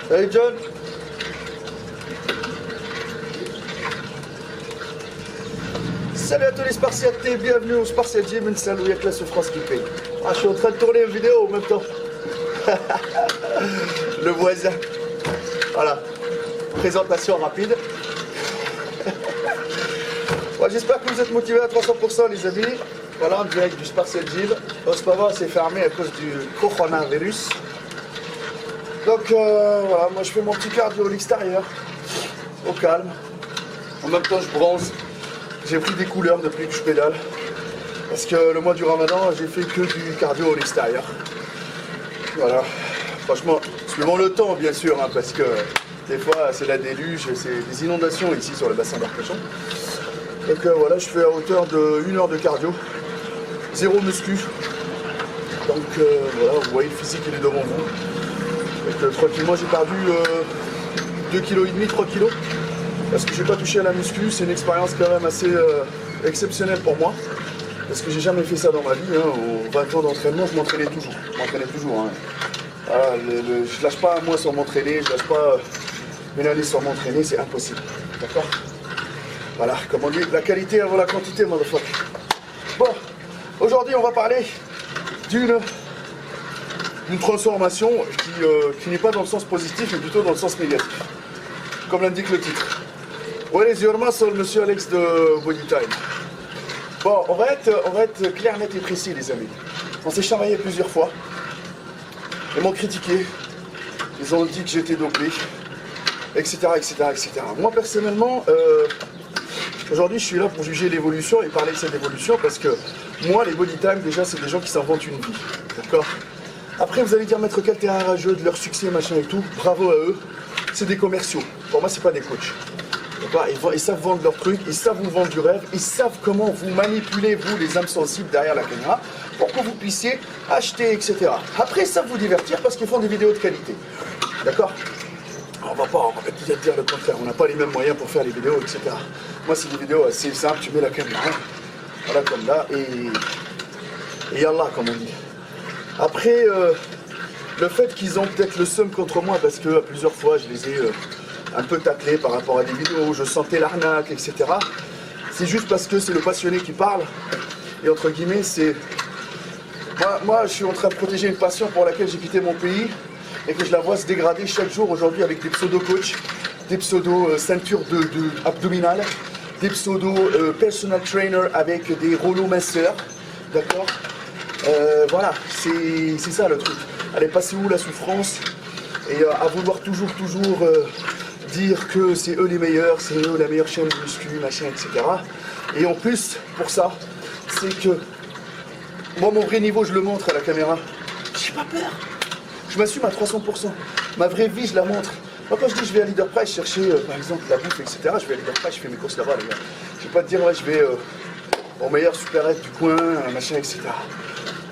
Salut John. Salut à tous les Spartiatés, bienvenue au Spartiate Gym, une salle où il y a que la souffrance qui paye. Ah, je suis en train de tourner une vidéo en même temps. Le voisin. Voilà. Présentation rapide. Bon, j'espère que vous êtes motivés à 300% les amis. Voilà, en direct du Spartiate Gym. Ospava c'est fermé à cause du coronavirus. Donc voilà, moi je fais mon petit cardio à l'extérieur, au calme. En même temps je bronze. J'ai pris des couleurs depuis que je pédale. Parce que le mois du Ramadan, j'ai fait que du cardio à l'extérieur. Voilà. Franchement, suivant le temps bien sûr, hein, parce que des fois c'est la déluge, c'est des inondations ici sur le bassin d'Arcachon. Donc voilà, je fais à hauteur de 1 heure de cardio. Zéro muscu. Donc voilà, vous voyez le physique il est devant vous. Donc tranquillement j'ai perdu 2,5 kg, 3 kg. Parce que j'ai pas touché à la muscu, c'est une expérience quand même assez exceptionnelle pour moi. Parce que j'ai jamais fait ça dans ma vie, hein. En 20 ans d'entraînement, je m'entraînais toujours. Hein. Voilà, je lâche pas un mois sans m'entraîner, je lâche pas une année sans m'entraîner, c'est impossible. D'accord? Voilà, comme on dit, la qualité avant la quantité, motherfucker. Bon, aujourd'hui on va parler d'une transformation qui n'est pas dans le sens positif, mais plutôt dans le sens négatif. Comme l'indique le titre. What is your muscle, monsieur Alex de Bodytime? Bon, on va être clair, net et précis, les amis. On s'est chamaillé plusieurs fois. Ils m'ont critiqué. Ils ont dit que j'étais dopé, etc., etc., etc. Moi, personnellement, aujourd'hui, je suis là pour juger l'évolution et parler de cette évolution parce que moi, les Bodytime, déjà, c'est des gens qui s'inventent une vie. D'accord? Après, vous allez dire, Maître Cal, t'es rageux de leur succès, machin et tout. Bravo à eux. C'est des commerciaux. Pour moi, c'est pas des coachs. Ils savent vendre leurs trucs, ils savent vous vendre du rêve, ils savent comment vous manipuler, vous, les âmes sensibles derrière la caméra, pour que vous puissiez acheter, etc. Après, ils savent vous divertir parce qu'ils font des vidéos de qualité. D'accord? On va pas dire le contraire, on n'a pas les mêmes moyens pour faire les vidéos, etc. Moi, c'est des vidéos assez simples, tu mets la caméra, voilà, comme là, et yallah, comme on dit. Après, le fait qu'ils ont peut-être le seum contre moi, parce que plusieurs fois, je les ai un peu taclés par rapport à des vidéos où je sentais l'arnaque, etc. C'est juste parce que c'est le passionné qui parle. Et entre guillemets, c'est... Moi, je suis en train de protéger une passion pour laquelle j'ai quitté mon pays et que je la vois se dégrader chaque jour aujourd'hui avec des pseudo-coachs, des pseudo-ceintures abdominales, des pseudo-personal trainer avec des rouleaux minceurs. D'accord? Voilà, c'est ça le truc. Elle est passée où la souffrance? Et à vouloir toujours dire que c'est eux les meilleurs, c'est eux la meilleure chaîne de muscu, machin, etc. Et en plus, pour ça, c'est que moi, mon vrai niveau, je le montre à la caméra. J'ai pas peur. Je m'assume à 300%. Ma vraie vie, je la montre. Moi, quand je dis je vais à Leader Price chercher, par exemple, la bouffe, etc., je vais à Leader Price, je fais mes courses là-bas, les gars. Je vais pas te dire, ouais, je vais au meilleur supérette du coin, machin, etc.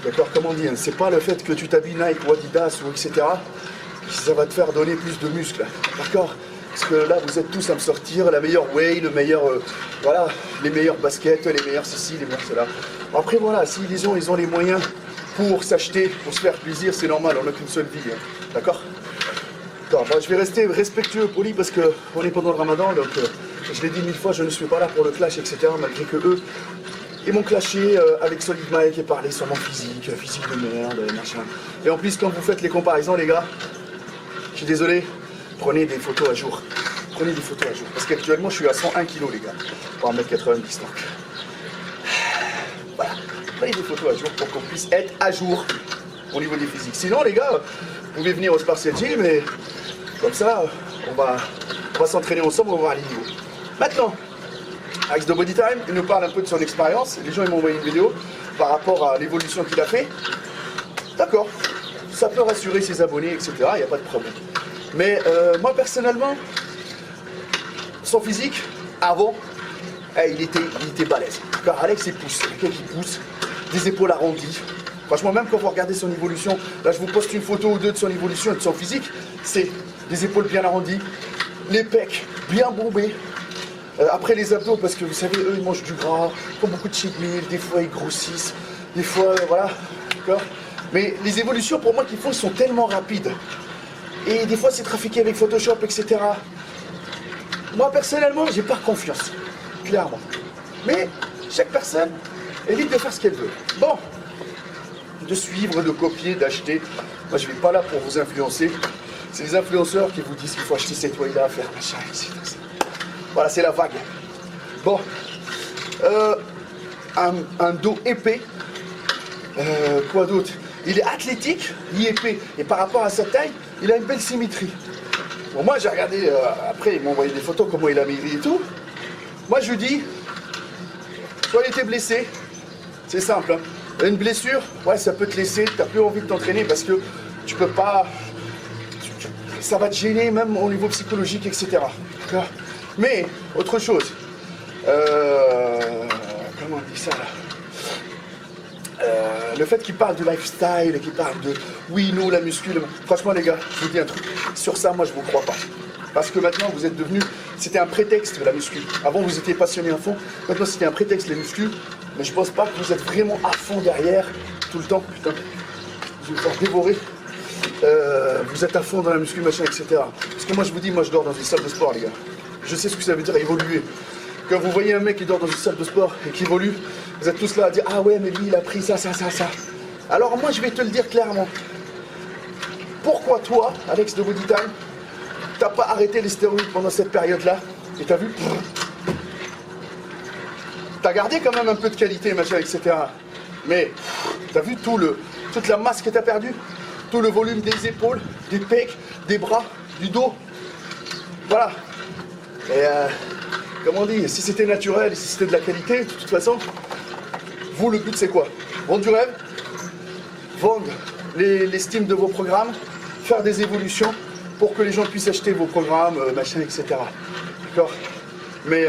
D'accord, comme on dit, hein, c'est pas le fait que tu t'habilles Nike ou Adidas ou etc. Ça va te faire donner plus de muscles. D'accord? Parce que là, vous êtes tous à me sortir la meilleure way, le meilleur, voilà, les meilleures baskets, les meilleurs ceci, les meilleurs cela. Après, voilà, si ils ont les moyens pour s'acheter, pour se faire plaisir, c'est normal, on n'a qu'une seule vie. Hein. D'accord? Bon, je vais rester respectueux, poli, parce qu'on est pendant le Ramadan, donc je l'ai dit 1000 fois, je ne suis pas là pour le clash, etc. Malgré que eux, ils m'ont clashé avec Solid Mike et parlé sur mon physique de merde, machin. Et en plus, quand vous faites les comparaisons, les gars, je suis désolé, prenez des photos à jour. Prenez des photos à jour. Parce qu'actuellement, je suis à 101 kg, les gars, pour 1m90. Donc. Voilà. Prenez des photos à jour pour qu'on puisse être à jour au niveau des physiques. Sinon, les gars, vous pouvez venir au Spartiate Gym et comme ça, on va s'entraîner ensemble, on va voir les niveaux. Maintenant, Alex de Bodytime, il nous parle un peu de son expérience. Les gens ils m'ont envoyé une vidéo par rapport à l'évolution qu'il a fait. D'accord, ça peut rassurer ses abonnés, etc. Il n'y a pas de problème. Mais moi personnellement, son physique, avant, il était balèze. Car Alex il pousse, quelqu'un qui pousse, des épaules arrondies. Franchement, même quand vous regardez son évolution, là je vous poste une photo ou deux de son évolution et de son physique, c'est des épaules bien arrondies, les pecs bien bombés. Après les abdos, parce que vous savez, eux ils mangent du gras, ils font beaucoup de cheat meal, des fois ils grossissent, des fois voilà, d'accord. Mais les évolutions pour moi qu'ils font, ils sont tellement rapides Et des fois, c'est trafiqué avec Photoshop, etc. Moi, personnellement, j'ai pas confiance. Clairement. Mais chaque personne est libre de faire ce qu'elle veut. Bon, de suivre, de copier, d'acheter. Moi, je ne vais pas là pour vous influencer. C'est les influenceurs qui vous disent qu'il faut acheter cette whey-là, faire machin, etc. Voilà, c'est la vague. Bon, un dos épais. Quoi d'autre? Il est athlétique, il est épais. Et par rapport à sa taille, il a une belle symétrie. Bon, moi, j'ai regardé, après, il m'a envoyé des photos, comment il a maigri et tout. Moi, je lui dis, soit il était blessé, c'est simple. Hein. Une blessure, ouais, ça peut te laisser, tu n'as plus envie de t'entraîner parce que tu peux pas... Ça va te gêner même au niveau psychologique, etc. Mais, autre chose, comment on dit ça là, le fait qu'il parle de lifestyle, qu'il parle de oui, nous, la muscu, franchement les gars, je vous dis un truc, sur ça, moi je vous crois pas. Parce que maintenant vous êtes devenus, c'était un prétexte la muscu. Avant vous étiez passionné à fond, maintenant c'était un prétexte les muscles, mais je pense pas que vous êtes vraiment à fond derrière, tout le temps, putain, je vais vous faire dévorer. Vous êtes à fond dans la muscu, machin, etc. Parce que moi je vous dis, moi je dors dans une salle de sport les gars. Je sais ce que ça veut dire évoluer. Quand vous voyez un mec qui dort dans une salle de sport et qui évolue, vous êtes tous là à dire ah ouais mais lui il a pris ça. Alors moi je vais te le dire clairement. Pourquoi toi, Alex de Body Time, t'as pas arrêté les stéroïdes pendant cette période-là? Et t'as vu? T'as gardé quand même un peu de qualité, machin, etc. Mais t'as vu toute la masse que t'as perdue? Tout le volume des épaules, des pecs, des bras, du dos. Voilà. Et comme on dit, si c'était naturel, si c'était de la qualité, de toute façon, vous, le but c'est quoi? Vendre du rêve, vendre l'estime de vos programmes, faire des évolutions pour que les gens puissent acheter vos programmes, machin, etc. D'accord? Mais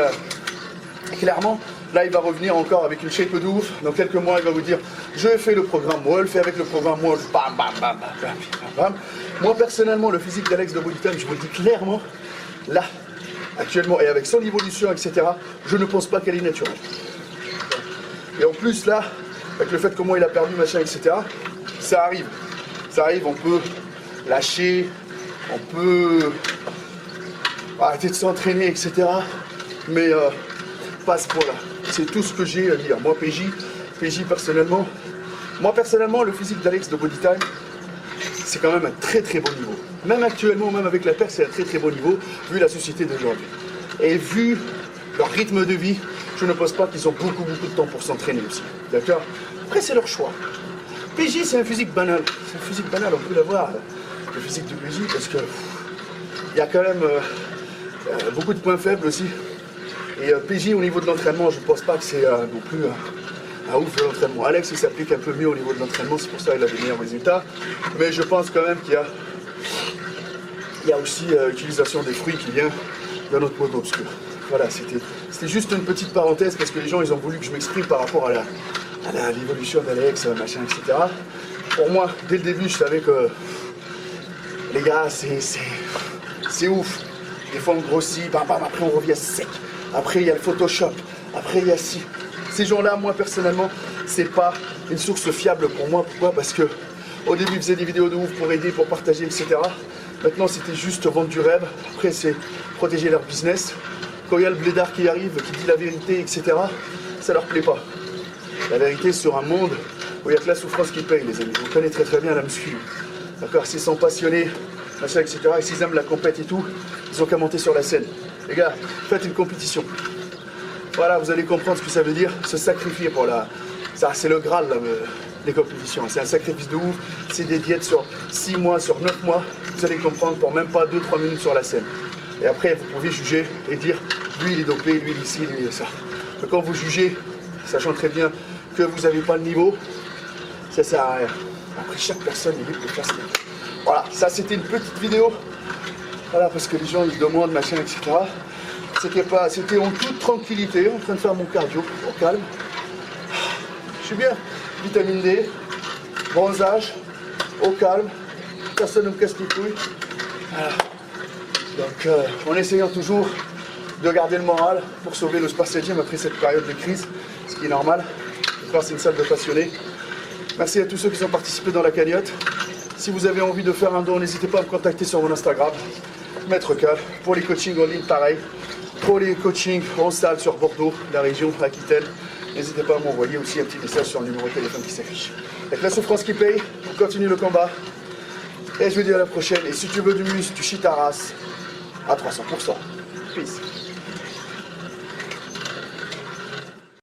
clairement, là il va revenir encore avec une shape de ouf. Dans quelques mois, il va vous dire je fais le programme Wall, fais avec le programme Wall, bam, bam, bam, bam, bam, bam. Moi personnellement, le physique d'Alex de Body Time, je vous le dis clairement, là, actuellement, et avec son évolution, etc., je ne pense pas qu'elle est naturelle. Et en plus, là, avec le fait comment il a perdu, machin, etc., ça arrive. Ça arrive, on peut lâcher, on peut arrêter de s'entraîner, etc. Mais pas à ce point-là. C'est tout ce que j'ai à dire. Moi, PJ personnellement, le physique d'Alex de Body Time, c'est quand même un très très bon niveau. Même actuellement, même avec la perte, c'est un très très bon niveau, vu la société d'aujourd'hui. Et vu leur rythme de vie, je ne pense pas qu'ils ont beaucoup de temps pour s'entraîner aussi. D'accord? Après, c'est leur choix. PJ, c'est un physique banal. C'est un physique banal, on peut l'avoir, le physique de PJ, parce que il y a quand même beaucoup de points faibles aussi. Et PJ, au niveau de l'entraînement, je ne pense pas que c'est non plus un ouf de l'entraînement. Alex, il s'applique un peu mieux au niveau de l'entraînement, c'est pour ça qu'il a des meilleurs résultats. Mais je pense quand même qu'il y a aussi l'utilisation des fruits qui vient d'un autre mode obscur. Voilà, c'était juste une petite parenthèse parce que les gens ils ont voulu que je m'exprime par rapport à l'évolution d'Alex, machin, etc. Pour moi, dès le début, je savais que les gars, c'est ouf. Des fois on grossit, bam, bam, après on revient sec. Après il y a le Photoshop, après il y a ci. Ces gens-là, moi personnellement, c'est pas une source fiable pour moi. Pourquoi? Parce que au début ils faisaient des vidéos de ouf pour aider, pour partager, etc. Maintenant c'était juste vendre du rêve. Après c'est protéger leur business. Quand il y a le blédard qui arrive, qui dit la vérité, etc., ça leur plaît pas. La vérité sur un monde où il n'y a que la souffrance qui paye, les amis. Vous connaissez très bien la muscu. D'accord? S'ils sont passionnés, machin, etc., et s'ils aiment la compète et tout, ils ont qu'à monter sur la scène. Les gars, faites une compétition. Voilà, vous allez comprendre ce que ça veut dire, se sacrifier pour la... Ça, c'est le Graal, là, les compétitions. C'est un sacrifice de ouf. C'est des diètes sur 6 mois, sur 9 mois. Vous allez comprendre pour même pas 2-3 minutes sur la scène. Et après, vous pouvez juger et dire, lui, il est dopé, lui, il est ici, lui, il est ça. Mais quand vous jugez, sachant très bien que vous n'avez pas le niveau, ça sert à rien. Après, chaque personne est libre de faire ce qu'il veut. Voilà, ça, c'était une petite vidéo. Voilà, parce que les gens, ils demandent, machin, etc. C'était en toute tranquillité, en train de faire mon cardio, au calme. Je suis bien. Vitamine D, bronzage, au calme. Personne ne me casse les couilles. Voilà. Donc, en essayant toujours de garder le moral pour sauver le Spartiate Gym après cette période de crise, ce qui est normal. Je pense que c'est une salle de passionnés. Merci à tous ceux qui ont participé dans la cagnotte. Si vous avez envie de faire un don, n'hésitez pas à me contacter sur mon Instagram, Maître Cal. Pour les coachings en ligne, pareil. Pour les coachings en salle sur Bordeaux, la région Aquitaine, n'hésitez pas à m'envoyer aussi un petit message sur le numéro de téléphone qui s'affiche. Avec la souffrance qui paye, on continue le combat. Et je vous dis à la prochaine. Et si tu veux du muscle, tu chies ta race à 300%. Peace.